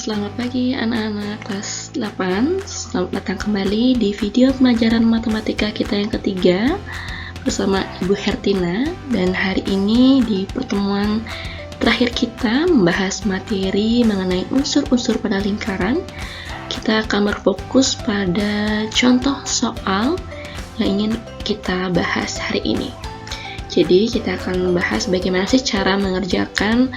Selamat pagi anak-anak kelas 8. Selamat datang kembali di video pelajaran matematika kita yang ketiga bersama Ibu Hertina. Dan hari ini di pertemuan terakhir kita membahas materi mengenai unsur-unsur pada lingkaran. Kita akan berfokus pada contoh soal yang ingin kita bahas hari ini. Jadi kita akan membahas bagaimana sih cara mengerjakan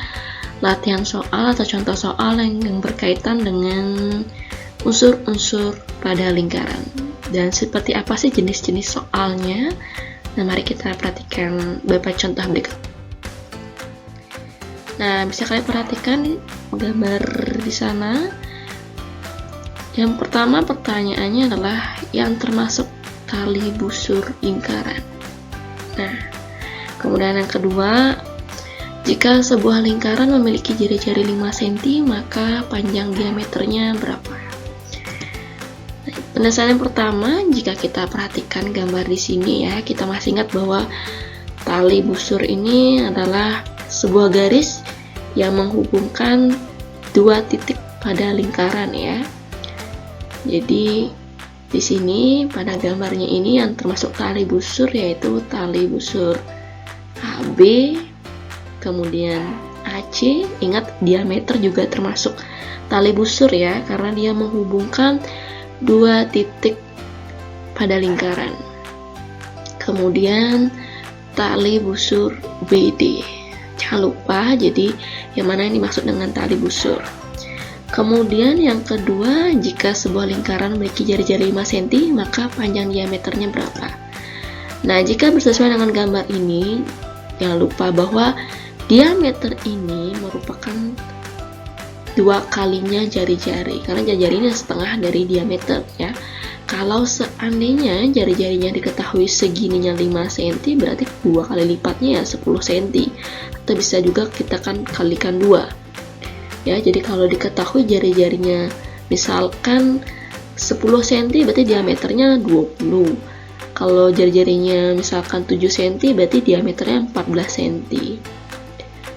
latihan soal atau contoh soal yang berkaitan dengan unsur-unsur pada lingkaran. Dan seperti apa sih jenis-jenis soalnya? Nah, mari kita perhatikan beberapa contoh berikut. Nah, bisa kalian perhatikan gambar di sana. Yang pertama pertanyaannya adalah yang termasuk tali busur lingkaran. Nah, kemudian yang kedua, jika sebuah lingkaran memiliki jari-jari 5 cm, maka panjang diameternya berapa? Penjelasan yang pertama, jika kita perhatikan gambar di sini ya, kita masih ingat bahwa tali busur ini adalah sebuah garis yang menghubungkan dua titik pada lingkaran ya. Jadi di sini pada gambarnya ini yang termasuk tali busur yaitu tali busur AB, kemudian AC. Ingat diameter juga termasuk tali busur ya, karena dia menghubungkan dua titik pada lingkaran. Kemudian tali busur BD, jangan lupa jadi yang mana yang dimaksud dengan tali busur. Kemudian yang kedua, jika sebuah lingkaran memiliki jari-jari 5 cm, maka panjang diameternya berapa? Nah, jika bersesuaian dengan gambar ini, jangan lupa bahwa diameter ini merupakan dua kalinya jari-jari, karena jari-jari ini setengah dari diameter ya. Kalau seandainya jari-jarinya diketahui segininya 5 cm, berarti dua kali lipatnya ya 10 cm, atau bisa juga kita kan kalikan 2 ya. Jadi kalau diketahui jari-jarinya misalkan 10 cm, berarti diameternya 20. Kalau jari-jarinya misalkan 7 cm, berarti diameternya 14 cm.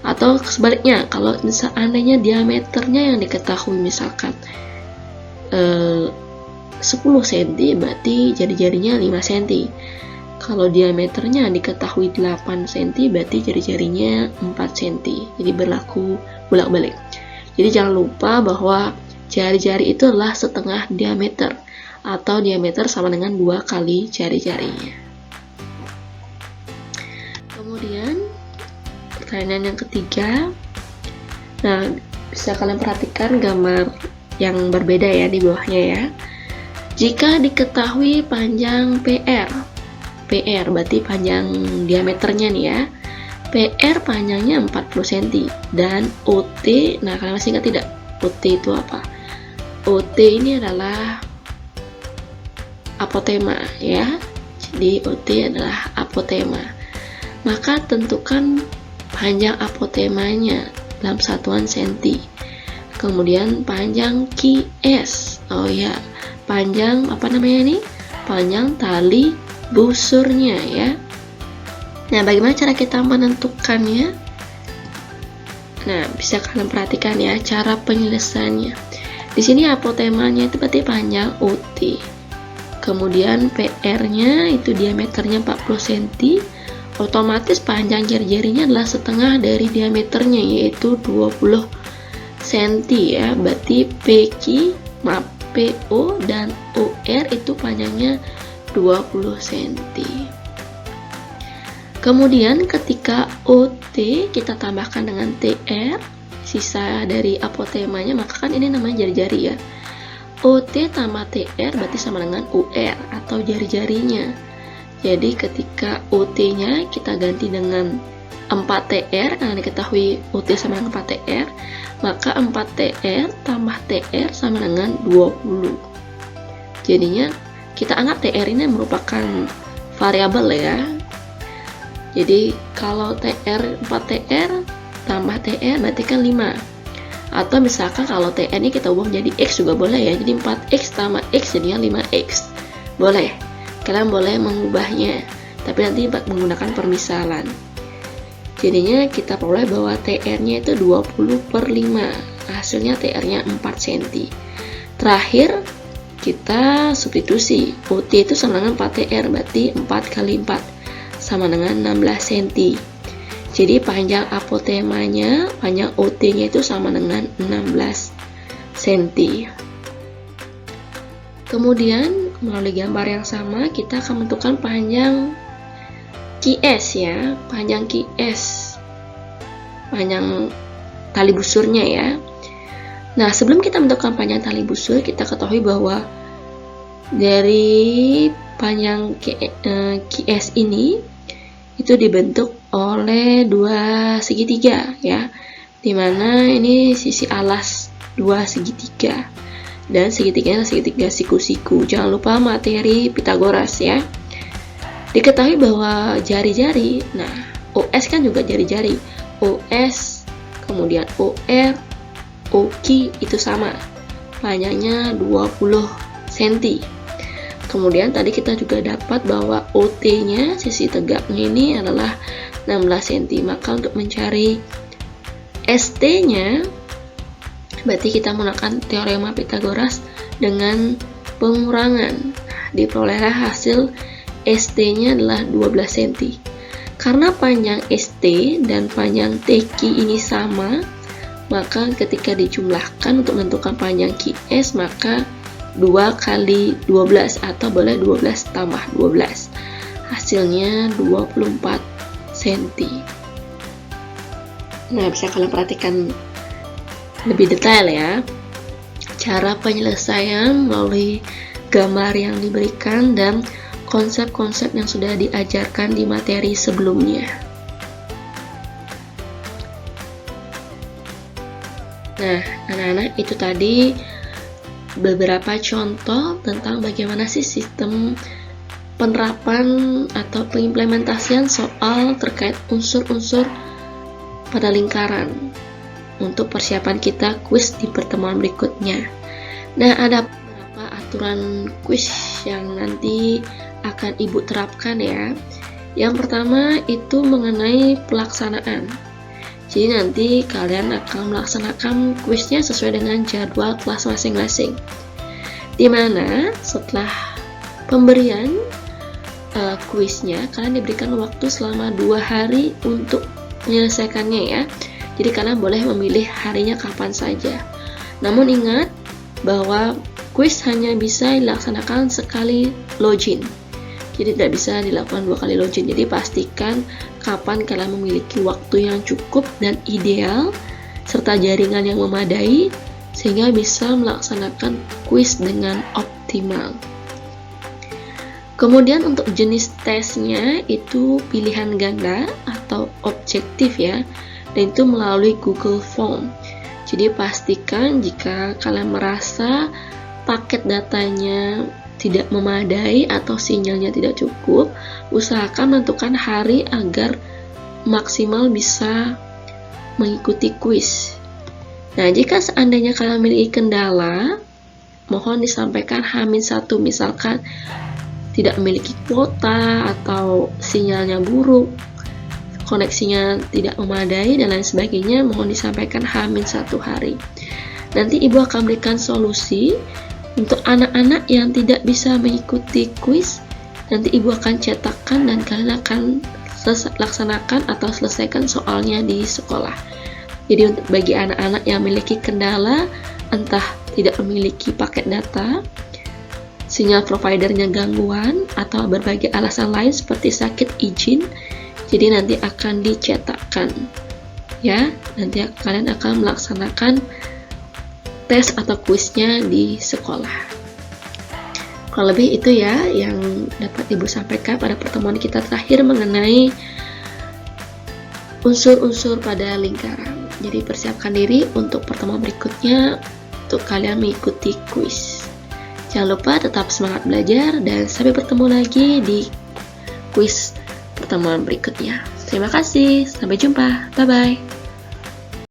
Atau sebaliknya, kalau seandainya diameternya yang diketahui misalkan 10 cm, berarti jari-jarinya 5 cm. Kalau diameternya diketahui 8 cm, berarti jari-jarinya 4 cm. Jadi berlaku bolak-balik. Jadi jangan lupa bahwa jari-jari itu adalah setengah diameter, atau diameter sama dengan 2 kali jari-jarinya. Kemudian pertanyaan yang ketiga, nah bisa kalian perhatikan gambar yang berbeda ya di bawahnya ya. Jika diketahui panjang PR berarti panjang diameternya nih ya. PR panjangnya 40 cm dan OT, nah kalian masih ingat tidak OT itu apa? OT ini adalah apotema ya. Jadi OT adalah apotema. Maka tentukan panjang apotemanya dalam satuan senti. Kemudian panjang QS. Oh ya, panjang apa namanya ini? Panjang tali busurnya ya. Nah, bagaimana cara kita menentukannya? Nah, bisa kalian perhatikan ya cara penyelesaiannya. Di sini apotemanya itu berarti panjang OT. Kemudian PR-nya itu diameternya 40 cm. Otomatis panjang jari-jarinya adalah setengah dari diameternya yaitu 20 cm ya. Berarti PO dan OR itu panjangnya 20 cm. Kemudian ketika OT kita tambahkan dengan TR, sisa dari apotemanya, maka kan ini namanya jari-jari ya. OT tambah TR berarti sama dengan UR atau jari-jarinya. Jadi ketika OT-nya kita ganti dengan 4TR, karena diketahui OT sama dengan 4TR, maka 4TR tambah TR sama dengan 20. Jadinya kita anggap TR ini merupakan variabel ya. Jadi kalau 4TR tambah TR berarti kan 5. Atau misalkan kalau TR ini kita ubah jadi X juga boleh ya. Jadi 4X tambah X jadinya 5X. Boleh. Kalian boleh mengubahnya. Tapi nanti menggunakan permisalan. Jadinya kita peroleh bahwa TR-nya itu 20/5 maka hasilnya TR-nya 4 cm. Terakhir, kita substitusi. OT itu sama dengan 4TR, berarti 4 kali 4 sama dengan 16 cm. Jadi panjang apotemanya, panjang OT-nya itu sama dengan 16 cm. Kemudian melalui gambar yang sama kita akan menentukan panjang QS ya, panjang QS, panjang tali busurnya ya. Nah, sebelum kita menentukan panjang tali busur, kita ketahui bahwa dari panjang QS ini itu dibentuk oleh dua segitiga ya, dimana ini sisi alas dua segitiga dan segitiganya segitiga siku-siku. Jangan lupa materi Pitagoras ya. Diketahui bahwa jari-jari, nah OS kan juga jari-jari, OS kemudian OR, OQ itu sama, panjangnya 20 cm. Kemudian tadi kita juga dapat bahwa OT-nya, sisi tegaknya ini adalah 16 cm. Maka untuk mencari ST-nya, berarti kita menggunakan teorema Pitagoras dengan pengurangan. Diperolehlah hasil ST-nya adalah 12 cm. Karena panjang ST dan panjang TQ ini sama, maka ketika dijumlahkan untuk menentukan panjang QS, maka 2 kali 12 atau boleh 12 tambah 12. Hasilnya 24 cm. Nah, bisa kalian perhatikan lebih detail ya cara penyelesaian melalui gambar yang diberikan dan konsep-konsep yang sudah diajarkan di materi sebelumnya. Nah, anak-anak, itu tadi beberapa contoh tentang bagaimana sih sistem penerapan atau pengimplementasian soal terkait unsur-unsur pada lingkaran untuk persiapan kita kuis di pertemuan berikutnya. Nah, ada beberapa aturan kuis yang nanti akan Ibu terapkan ya. Yang pertama itu mengenai pelaksanaan. Jadi nanti kalian akan melaksanakan kuisnya sesuai dengan jadwal kelas masing-masing. Dimana setelah pemberian kuisnya, kalian diberikan waktu selama 2 hari untuk menyelesaikannya ya. Jadi kalian boleh memilih harinya kapan saja. Namun ingat bahwa kuis hanya bisa dilaksanakan sekali login. Jadi tidak bisa dilakukan 2 kali login. Jadi pastikan kapan kalian memiliki waktu yang cukup dan ideal serta jaringan yang memadai sehingga bisa melaksanakan kuis dengan optimal. Kemudian untuk jenis tesnya itu pilihan ganda atau objektif ya, dan itu melalui Google Form. Jadi pastikan jika kalian merasa paket datanya tidak memadai atau sinyalnya tidak cukup, usahakan menentukan hari agar maksimal bisa mengikuti kuis. Nah, jika seandainya kalian memiliki kendala, mohon disampaikan H-1, misalkan tidak memiliki kuota atau sinyalnya buruk, koneksinya tidak memadai dan lain sebagainya, mohon disampaikan H-1 hari. Nanti Ibu akan berikan solusi untuk anak-anak yang tidak bisa mengikuti kuis. Nanti Ibu akan cetakkan dan kalian akan laksanakan atau selesaikan soalnya di sekolah. Jadi untuk bagi anak-anak yang memiliki kendala, entah tidak memiliki paket data, sinyal providernya gangguan, atau berbagai alasan lain seperti sakit izin, jadi nanti akan dicetakkan ya. Nanti kalian akan melaksanakan tes atau kuisnya di sekolah. Kurang lebih itu ya yang dapat Ibu sampaikan pada pertemuan kita terakhir mengenai unsur-unsur pada lingkaran. Jadi persiapkan diri untuk pertemuan berikutnya untuk kalian mengikuti kuis. Jangan lupa tetap semangat belajar dan sampai bertemu lagi di kuis pertemuan berikutnya. Terima kasih, sampai jumpa, bye-bye.